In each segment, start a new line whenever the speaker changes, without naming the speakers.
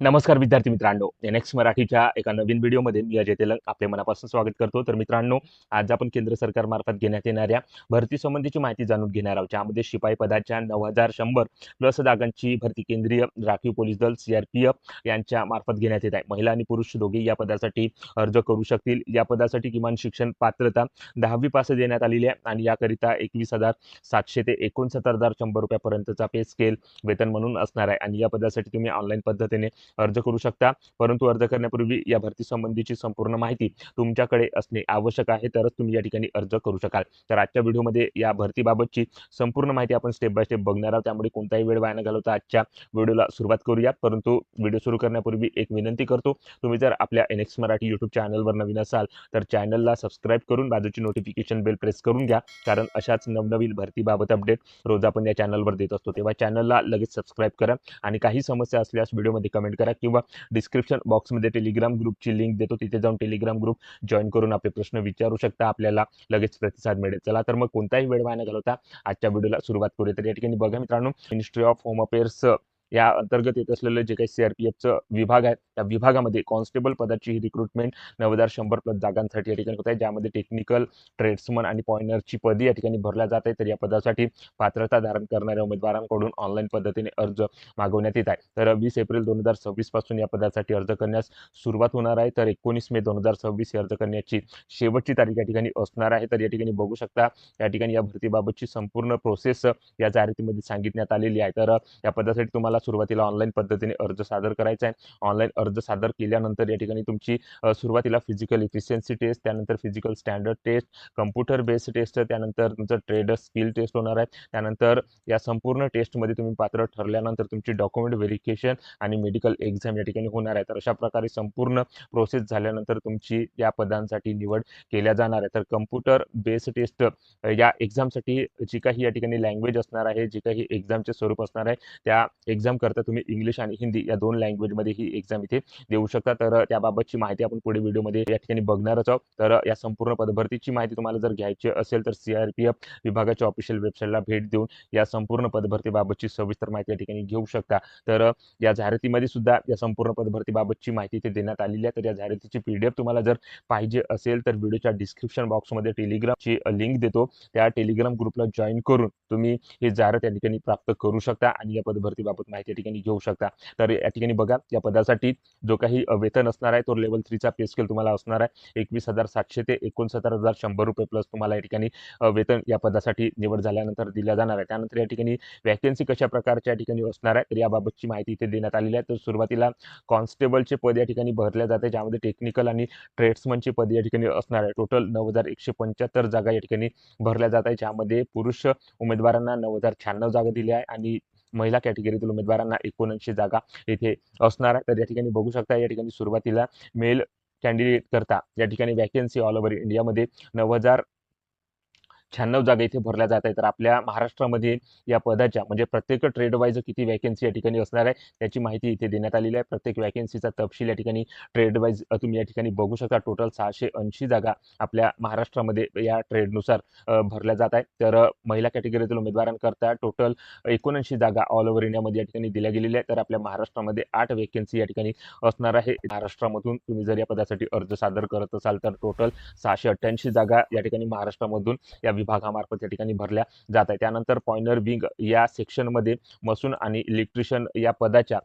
नमस्कार विद्यार्थी मित्रांनो, एनएक्स मराठीच्या एका नवीन व्हिडिओमध्ये मी अजय तेलंग आपले मनापासून स्वागत करतो। तर मित्रांनो, आज आपण केंद्र सरकारमार्फत घेण्यात येणाऱ्या भरती संबंधीची माहिती जाणून घेणार आहोत। ज्यामध्ये शिपाई पदाच्या 9100 प्लस जागांची भरती केंद्रीय राखीव पोलीस दल सीआरपीएफ यांच्या मार्फत घेण्यात येत आहे। महिला आणि पुरुष दोघेही या पदासाठी अर्ज करू शकतील। या पदासाठी किमान शिक्षण पात्रता 10वी पास देण्यात आलेली आहे आणि याकरिता 21,700 ते 69,100 रुपयापर्यंतचा पे स्केल वेतन म्हणून असणार आहे आणि या पदासाठी तुम्ही ऑनलाईन पद्धतीने अर्ज करू शकता। परंतु अर्ज करण्यापूर्वी या भरती संबंधीची संपूर्ण माहिती तुमच्याकडे असणे आवश्यक आहे, तरच तुम्ही या ठिकाणी अर्ज करू शकाल। तर आजच्या व्हिडिओमध्ये या भरतीबाबतची संपूर्ण माहिती आपण स्टेप बाय स्टेप बघणार आहोत। त्यामुळे कोणताही वेळ वाया न घालवता आजच्या व्हिडिओला सुरुवात करूया। परंतु व्हिडिओ सुरू करण्यापूर्वी एक विनंती करतो, तुम्ही जर आपल्या एनएक्स मराठी यूट्यूब चॅनलवर नवीन असाल तर चॅनलला सबस्क्राईब करून बाजूची नोटिफिकेशन बेल प्रेस करून घ्या, कारण अशाच नवनवीन भरतीबाबत अपडेट रोज आपण या चॅनलवर देत असतो। तेव्हा चॅनलला लगेच सबस्क्राईब करा आणि काही समस्या असल्यास व्हिडिओमध्ये कमेंट करा किंवा डिस्क्रिप्शन बॉक्समध्ये टेलिग्राम ग्रुपची लिंक देतो, तिथे जाऊन टेलिग्राम ग्रुप जॉईन करून आपले प्रश्न विचारू शकता, आपल्याला लगेच प्रतिसाद मिळेल। चला तर मग कोणताही वेळ वाया न घालवता आजच्या व्हिडिओला सुरुवात करूया। तर या ठिकाणी बघा मित्रांनो, मिनिस्ट्री ऑफ होम अफेअर्स या अंतर्गत येत असलेलं जे काही सीआरपीएफचं विभाग आहे, त्या विभागामध्ये कॉन्स्टेबल पदाची रिक्रुटमेंट 9100 प्लस जागांसाठी या ठिकाणी होत आहे। ज्यामध्ये टेक्निकल, ट्रेड्समन आणि पॉइंटरची पदे या ठिकाणी भरल्या जात आहे। तर या पदासाठी पात्रता धारण करणाऱ्या उमेदवारांकडून ऑनलाईन पद्धतीने अर्ज मागवण्यात येत आहे। तर 20 एप्रिल 2026 पासून या पदासाठी अर्ज करण्यास सुरुवात होणार आहे। तर 19 मे 2026 अर्ज करण्याची शेवटची तारीख या ठिकाणी असणार आहे। तर या ठिकाणी बघू शकता, या ठिकाणी या भरतीबाबतची संपूर्ण प्रोसेस या जाहिरातीमध्ये सांगितण्यात आलेली आहे। तर या पदासाठी तुम्हाला सुरुवातीला ऑनलाईन पद्धतीने अर्ज सादर करायचा आहे। ऑनलाईन अर्ज सादर केल्यानंतर या ठिकाणी तुमची सुरुवातीला फिजिकल इफिशियन्सी टेस्ट, त्यानंतर physical standard test, computer based test, त्यानंतर तुमचं ट्रेड स्किल टेस्ट होणार आहे। त्यानंतर या संपूर्ण टेस्टमध्ये तुम्ही पात्र ठरल्यानंतर तुमची डॉक्युमेंट व्हेरिफिकेशन आणि मेडिकल एक्झाम या ठिकाणी होणार आहे। तर अशा प्रकारे संपूर्ण प्रोसेस झाल्यानंतर तुमची या पदांसाठी निवड केल्या जाणार आहे। तर कम्प्युटर बेस्ड टेस्ट या एक्झामसाठी जी काही या ठिकाणी लँग्वेज असणार आहे, जी काही एक्झामचे स्वरूप असणार आहे, त्या एक्झाम करता तुम्ही इंग्लिश आणि हिंदी या दोन लँग्वेजमध्ये ही एक्झाम इथे देऊ शकता। तर त्याबाबतची माहिती आपण पुढे व्हिडिओमध्ये या ठिकाणी बघणारच आहोत। तर या संपूर्ण पदभरतीची माहिती तुम्हाला जर घ्यायची असेल तर सीआरपीएफ विभागाच्या ऑफिशियल वेबसाईटला भेट देऊन या संपूर्ण पदभरतीबाबतची सविस्तर माहिती या ठिकाणी घेऊ शकता। तर या जाहिरातीमध्ये सुद्धा या संपूर्ण पदभरतीबाबतची माहिती इथे देण्यात आलेली आहे। तर या जाहिरातीची पीडीएफ तुम्हाला जर पाहिजे असेल तर व्हिडिओच्या डिस्क्रिप्शन बॉक्समध्ये टेलिग्रामची लिंक देतो, त्या टेलिग्राम ग्रुपला जॉईन करून तुम्ही ही जाहिरात या ठिकाणी प्राप्त करू शकता आणि या पदभरतीबाबत माहिती या ठिकाणी घेऊ शकता। तर या ठिकाणी बघा, या पदासाठी जो काही वेतन असणार आहे तो लेवल 3 चा पे स्केल तुम्हाला असणार आहे 21,700 ते 69,100 रुपये प्लस तुम्हाला या ठिकाणी वेतन या पदासाठी निवड झाल्यानंतर दिल्या जाणार आहे। त्यानंतर या ठिकाणी वॅकन्सी कशा प्रकारच्या या ठिकाणी असणार आहे तर याबाबतची माहिती इथे देण्यात आलेली आहे। तर सुरुवातीला कॉन्स्टेबलचे पद या ठिकाणी भरल्या जाते, ज्यामध्ये टेक्निकल आणि ट्रेड्समनची पद या ठिकाणी असणार आहे। टोटल 9,175 जागा या ठिकाणी भरल्या जात आहे, ज्यामध्ये पुरुष उमेदवारांना 9,096 जागा दिल्या आहे आणि महिला कॅटेगरीतील उमेदवारांना 79 जागा येथे असणार आहे। तर या ठिकाणी बघू शकता, या ठिकाणी सुरुवातीला मेल कॅन्डिडेट करता या ठिकाणी वॅकन्सी ऑल ओव्हर इंडियामध्ये 9,096 जागा इथे भरल्या जात आहे। तर आपल्या महाराष्ट्रामध्ये या पदाच्या म्हणजे प्रत्येक ट्रेड वाईज किती वॅकन्सी या ठिकाणी असणार आहे त्याची माहिती इथे देण्यात आलेली आहे। प्रत्येक वॅकन्सीचा तपशील या ठिकाणी ट्रेड वाईज तुम्ही या ठिकाणी बघू शकता। टोटल 680 जागा आपल्या महाराष्ट्रामध्ये या ट्रेडनुसार भरल्या जात आहेत। तर महिला कॅटेगरीतील उमेदवारांकरता टोटल 79 जागा ऑल ओव्हर इंडियामध्ये या ठिकाणी दिल्या गेलेल्या आहेत। तर आपल्या महाराष्ट्रामध्ये 8 वॅकन्सी या ठिकाणी असणार आहे। महाराष्ट्रामधून तुम्ही जर या पदासाठी अर्ज सादर करत असाल तर टोटल 688 जागा या ठिकाणी महाराष्ट्रामधून या विभागामार्फत या ठिकाणी भरल्या जात आहे। त्यानंतर पॉइंटर विंग या सेक्शनमध्ये मसून आणि इलेक्ट्रिशियन या पदाच्या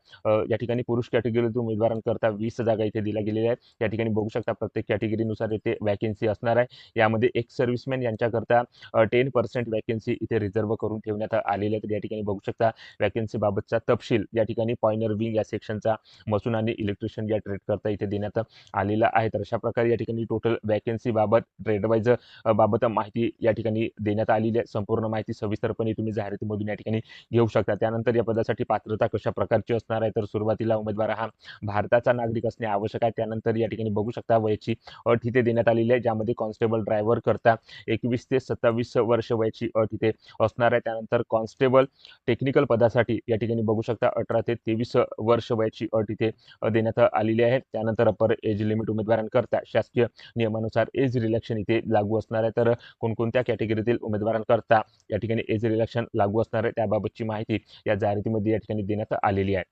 या ठिकाणी पुरुष कॅटेगरीतील उमेदवारांकरता 20 जागा इथे दिल्या गेलेल्या आहेत। या ठिकाणी बघू शकता प्रत्येक कॅटेगरीनुसार इथे वॅकन्सी असणार आहे। यामध्ये एक्स सर्व्हिसमॅन यांच्याकरता 10% वॅकन्सी इथे रिझर्व्ह करून ठेवण्यात आलेली आहे। तर या ठिकाणी बघू शकता वॅकन्सी बाबतचा तपशील या ठिकाणी पॉइंटर विंग या सेक्शनचा मसून आणि इलेक्ट्रिशियन या ट्रेड करता इथे देण्यात आलेला आहे। तर अशा प्रकारे या ठिकाणी टोटल वॅकन्सी बाबत ट्रेड वाईज बाबत माहिती या ठिकाणी देण्यात आलेली आहे। संपूर्ण माहिती सविस्तरपणे तुम्ही जाहिरातीमधून या ठिकाणी घेऊ शकता। त्यानंतर या पदासाठी पात्रता कशा प्रकारची असणार आहे तर सुरुवातीला उमेदवार हा भारताचा नागरिक असणे आवश्यक आहे। त्यानंतर या ठिकाणी बघू शकता वयाची अट इथे देण्यात आलेली आहे, ज्यामध्ये कॉन्स्टेबल ड्रायव्हर करता 21 ते 27 वर्ष वयाची अट इथे असणार आहे। त्यानंतर कॉन्स्टेबल टेक्निकल पदासाठी या ठिकाणी बघू शकता 18 ते 23 वर्ष वयाची अट इथे देण्यात आलेली आहे। त्यानंतर अपर एज लिमिट उमेदवारांकरता शासकीय नियमानुसार एज रिलॅक्शन इथे लागू असणार आहे। तर कोणकोणत्या कॅटेगरीतील उमेदवारांकरता या ठिकाणी एज रिलॅक्शन लागू असणार आहे त्याबाबतची माहिती या जाहिरातीमध्ये या ठिकाणी देण्यात आलेली आहे।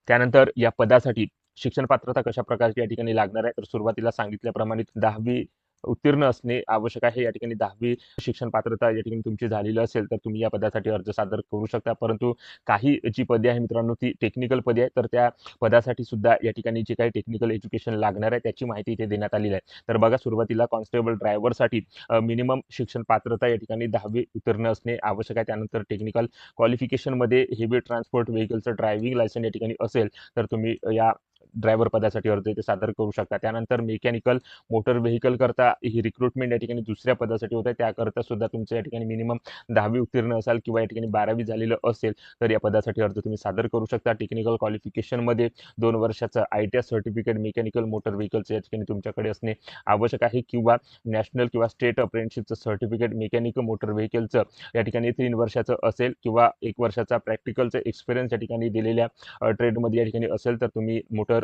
त्यानंतर या पदासाठी शिक्षण पात्रता कशा प्रकारची या ठिकाणी लागणार आहे, तर सुरुवातीला सांगितल्याप्रमाणे 10वी उत्तीर्ण असणे आवश्यक आहे. या ठिकाणी 10वी शिक्षण पात्रता या ठिकाणी तुमची झालेली असेल, तर तुम्ही या पदासाठी अर्ज सादर करू शकता. परंतु काही जी पदे आहे मित्रांनो, ती टेक्निकल पदे आहेत. तर त्या पदासाठी सुद्धा या ठिकाणी जे काही टेक्निकल एज्युकेशन लागणार आहे, त्याची माहिती इथे देण्यात आलेली आहे. तर बघा, सुरुवातीला कॉन्स्टेबल ड्रायव्हरसाठी मिनिमम शिक्षण पात्रता या ठिकाणी 10वी उत्तीर्ण असणे आवश्यक आहे. त्यानंतर टेक्निकल क्वालिफिकेशनमध्ये हेवी ट्रान्सपोर्ट व्हेकलचं ड्रायव्हिंग लायसन्स या ठिकाणी असेल, तर तुम्ही या ड्रायव्हर पदासाठी अर्ज इथे सादर करू शकता. त्यानंतर मेकॅनिकल मोटर व्हेकल करता ही रिक्रुटमेंट या ठिकाणी दुसऱ्या पदासाठी होत आहे. त्याकरता सुद्धा तुमचं या ठिकाणी मिनिमम 10वी उत्तीर्ण असाल किंवा या ठिकाणी 12वी झालेलं असेल, तर या पदासाठी अर्ज तुम्ही सादर करू शकता. टेक्निकल क्वालिफिकेशनमध्ये 2 वर्षाचं ITI सर्टिफिकेट मेकॅनिकल मोटर व्हेकलचं या ठिकाणी तुमच्याकडे असणे आवश्यक आहे, किंवा नॅशनल किंवा स्टेट अप्रेंटिसशिपचं सर्टिफिकेट मेकॅनिकल मोटर व्हेकलचं या ठिकाणी 3 वर्षाचं असेल, किंवा 1 वर्षाचा प्रॅक्टिकलचा एक्सपिरियन्स या ठिकाणी दिलेल्या ट्रेडमध्ये या ठिकाणी असेल, तर तुम्ही मोटर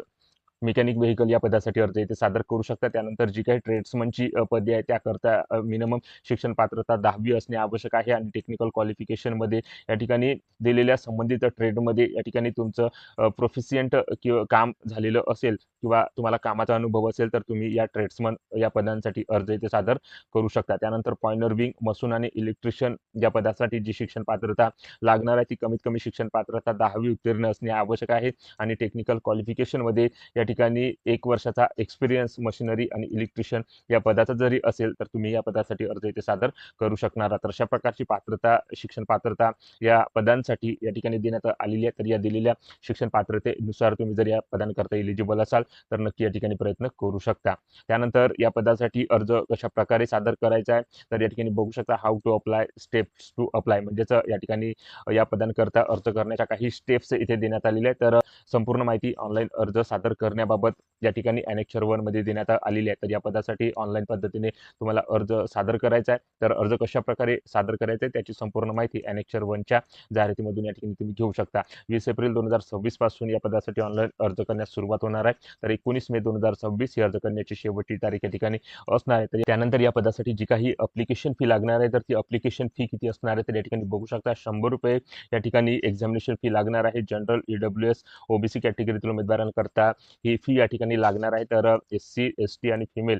मेकॅनिक व्हेकल या पदासाठी अर्ज इथे सादर करू शकता. त्यानंतर जी काही ट्रेड्समनची पदे आहेत, त्याकरता मिनिमम शिक्षण पात्रता 10वी असणे आवश्यक आहे, आणि टेक्निकल क्वालिफिकेशनमध्ये या ठिकाणी दिलेल्या संबंधित ट्रेडमध्ये या ठिकाणी तुमचं प्रोफिशियंट किंवा काम झालेलं असेल, किंवा तुम्हाला कामाचा अनुभव असेल, तर तुम्ही या ट्रेड्समन या पदांसाठी अर्ज इथे सादर करू शकता. त्यानंतर पॉइंटर विंग मसून आणि इलेक्ट्रिशियन या पदासाठी जी शिक्षण पात्रता लागणार आहे, ती कमीत कमी शिक्षण पात्रता 10वी उत्तीर्ण असणे आवश्यक आहे, आणि टेक्निकल क्वालिफिकेशनमध्ये या ठिकाणी 1 वर्षाचा एक्सपिरियन्स मशिनरी आणि इलेक्ट्रिशियन या पदाचा जरी असेल, तर तुम्ही या पदासाठी अर्ज इथे सादर करू शकणार आहात. तर अशा प्रकारची पात्रता, शिक्षण पात्रता या पदांसाठी या ठिकाणी देण्यात आलेली आहे. तर या दिलेल्या शिक्षण पात्रतेनुसार तुम्ही जर या पदांकरता एलिजिबल असाल, तर नक्की या ठिकाणी प्रयत्न करू शकता. त्यानंतर या पदासाठी अर्ज कशा प्रकारे सादर करायचा आहे, तर या ठिकाणी बघू शकता how to apply, steps to apply, म्हणजेच या ठिकाणी या पदांकरता अर्ज करण्याच्या काही स्टेप्स इथे देण्यात आलेल्या आहेत. तर संपूर्ण माहिती ऑनलाईन अर्ज सादर करण्याबाबत या ठिकाणी ॲनेक्सर 1 मध्ये देण्यात आलेली आहे. तर या पदासाठी ऑनलाईन पद्धतीने तुम्हाला अर्ज सादर करायचा आहे. तर अर्ज कशा प्रकारे सादर करायचा आहे, त्याची संपूर्ण माहिती ॲनेक्सर 1 च्या जाहिरातीमधून या ठिकाणी तुम्ही घेऊ शकता. 20 एप्रिल 2026 पासून या पदासाठी ऑनलाईन अर्ज करण्यास सुरुवात होणार आहे. तर 19 मे 2026 ही अर्ज करण्याची शेवटची तारीख या ठिकाणी असणार आहे. तर त्यानंतर या पदासाठी जी काही अप्लिकेशन फी लागणार आहे, तर ती अप्लिकेशन फी किती असणार आहे, तर या ठिकाणी बघू शकता. ₹100 या ठिकाणी एक्झामिनेशन फी लागणार आहे. जनरल, EWS, OBC कॅटेगरीतील उमेदवारांकरता ही फी या ठिकाणी लागणार आहे. तर SC, ST आणि फिमेल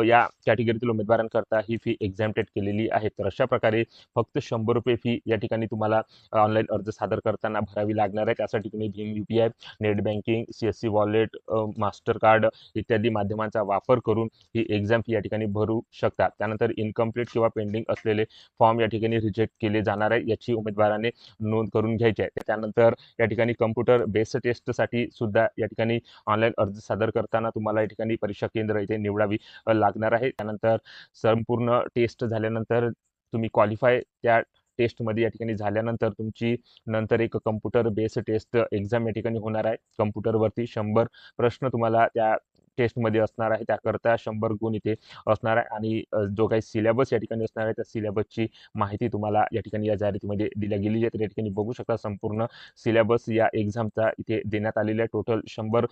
या कॅटेगरीतील उमेदवारांकरता ही फी एक्झॅम्प्टेड केलेली आहे. तर अशा प्रकारे फक्त ₹100 फी या ठिकाणी तुम्हाला ऑनलाईन अर्ज सादर करताना भरावी लागणार आहे. त्यासाठी तुम्ही Bhim UPI, net banking, CSC wallet, master card इत्यादी माध्यमांचा वापर करून ही एक्झाम फी या ठिकाणी भरू शकता. त्यानंतर इनकम्प्लीट किंवा पेंडिंग असलेले फॉर्म या ठिकाणी रिजेक्ट केले जाणार आहे, याची उमेदवाराने नोंद करून घ्यायची आहे. त्यानंतर या ठिकाणी कम्प्युटर बेस्ड टेस्टसाठी सुद्धा या ठिकाणी ऑनलाईन अर्ज सादर करताना तुम्हाला या ठिकाणी परीक्षा केंद्र इथे निवडावी लागणार आहे. त्यानंतर संपूर्ण टेस्ट झाल्यानंतर तुम्ही क्वालिफाय त्या टेस्टमध्ये या ठिकाणी झाल्यानंतर तुमची नंतर एक कम्प्युटर बेस्ड टेस्ट एक्झाम या ठिकाणी होणार आहे. कम्प्युटरवरती 100 प्रश्न तुम्हाला त्या टेस्टमध्ये असणार आहे. त्याकरता 100 गुण इथे असणार आहे, आणि जो काही सिलेबस या ठिकाणी असणार आहे, त्या सिलेबसची माहिती तुम्हाला या ठिकाणी या जाहिरातीमध्ये दिल्या गेलेली आहे. तर या ठिकाणी बघू शकता संपूर्ण सिलेबस या एक्झामचा इथे देण्यात आलेला आहे. टोटल 100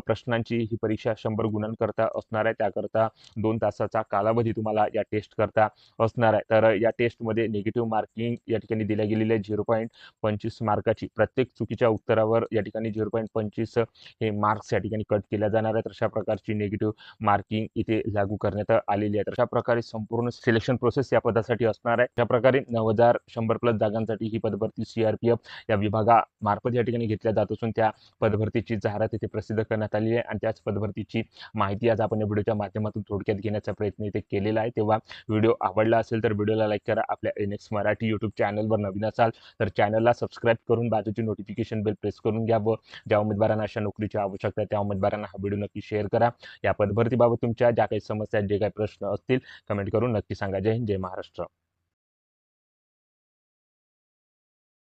प्रश्नांची ही परीक्षा 100 गुणांकरता असणार आहे. त्याकरता 2 तासाचा कालावधी तुम्हाला या टेस्ट करता असणार आहे. तर या टेस्टमध्ये निगेटिव्ह मार्किंग या ठिकाणी दिल्या गेलेली आहे 0.25 मार्काची. प्रत्येक चुकीच्या उत्तरावर या ठिकाणी 0.25 हे मार्क्स या ठिकाणी कट केल्या जाणार आहेत. अशा प्रकारची निगेटिव्ह मार्किंग इथे लागू करण्यात आलेली आहे. तर अशा प्रकारे संपूर्ण सिलेक्शन प्रोसेस या पदासाठी असणार आहे. अशा प्रकारे 9,100 प्लस जागांसाठी ही पदभरती CRPF या विभागामार्फत या ठिकाणी घेतल्या जात असून त्या पदभरतीची जाहिरात इथे प्रसिद्ध करण्यात आलेली आहे, आणि त्याच पदभरतीची माहिती आज आपण या व्हिडिओच्या माध्यमातून थोडक्यात घेण्याचा प्रयत्न इथे केलेला आहे. तेव्हा व्हिडिओ आवडला असेल तर व्हिडिओला लाईक करा. आपल्या NX मराठी यूट्यूब चॅनलवर नवीन असाल तर चॅनलला सबस्क्राईब करून बाजूची नोटिफिकेशन बेल प्रेस करून घ्या, व ज्या उमेदवारांना अशा नोकरीची आवश्यकता आहे त्या उमेदवारांना हा व्हिडिओ नक्की शेअर करा. या पदभरतीबाबत तुमच्या ज्या काही समस्या, जे काही प्रश्न असतील, कमेंट करून नक्की सांगा. जय हिंद, जय महाराष्ट्र.